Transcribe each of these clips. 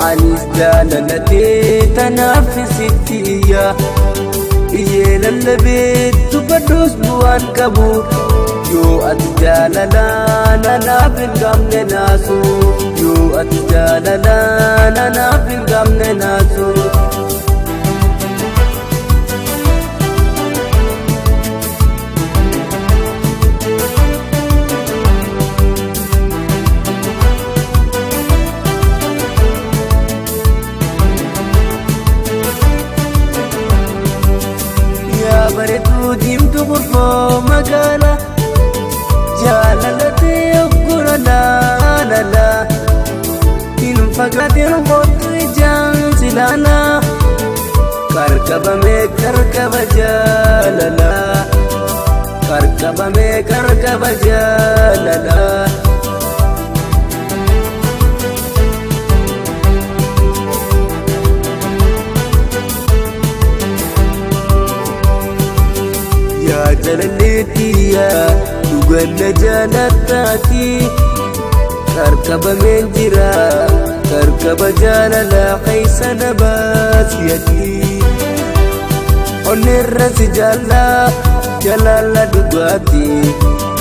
anis jaalallatee tanaaf sittiya iyyee lallabeettu badduus bu'aan qabu yoo ati jaalalaa nanaaf hin gamne naasu yoo ati jaalalaa nanaaf hin gamne naasu. bareedduu diimtuu gurfoo magaala jaalallatee oggura laalala hin fagaatiin kootu ijaan silaala karqabamee karqaba jaalala karqabamee karqaba jaalala. Jaalalleetiya dhuganna jaalataati karqabameen jira karqaba jaalala keessa na baasiyati onneerra si jaalla jaalala dhugaati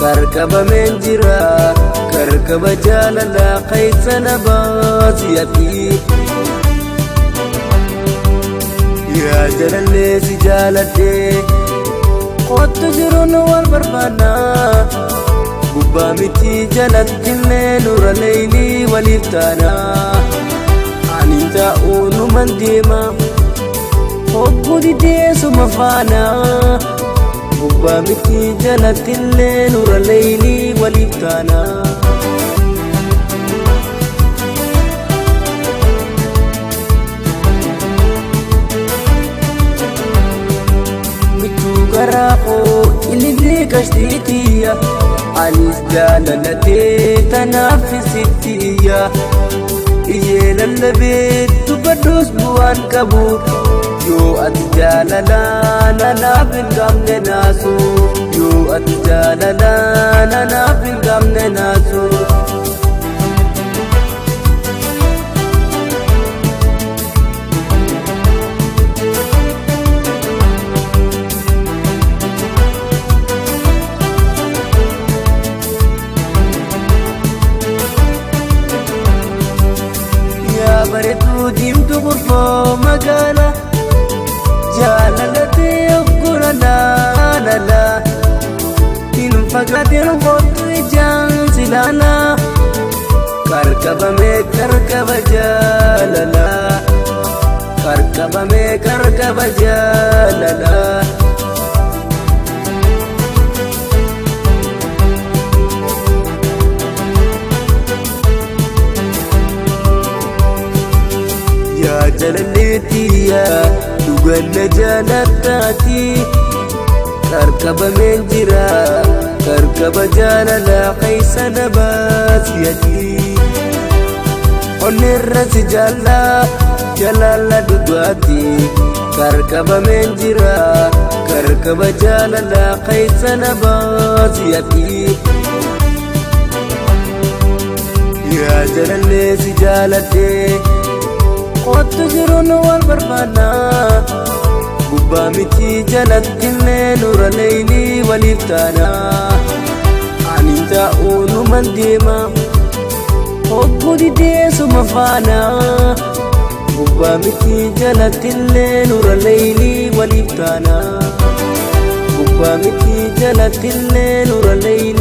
karqabameen jira karqaba jaalala keessa na baasiyati yaa jaalallee si jaaladhee kootu jiruun wal barbaadna gubbaa miti jalattillee nura leeylii waliif taana ani taa'uu numan deema hogguu dideesuma faana gubbaa miti jalattillee nura leeylii waliif taana. Garaafoo ilillee kashtiitiya anis jaalallatee tanaaf sittiya iyyee lallabeettu badduus bu'aan qabu yoo ati jaalalaa nanaaf hin gamne naasu yoo ati jaalalaa nanaaf hin gamne naasu. bareedduu diimtuu gurfoo magaala jaalallatee oggura laalala hin fagaatiin kootu ijaan silaala karqabamee karqaba jaalala karqabamee karqaba jaalala. Jaalalleetiya dhuganna jaalataati karqabameen jira karqaba jaalala keessa na baasiyati onneerra si jaalla jaalala dhugaati karqabameen jira karqaba jaalala keessa na baasiyati yaa jaalallee si jaaladhee kootu jiruun wal barbaadna gubbaa miti jalattillee nura leeylii waliif taana ani taa'uu numan deema hogguu dideesuma faana gubbaa miti jalattillee nura leeylii waliif taana gubbaa miti jalattillee nura leeylii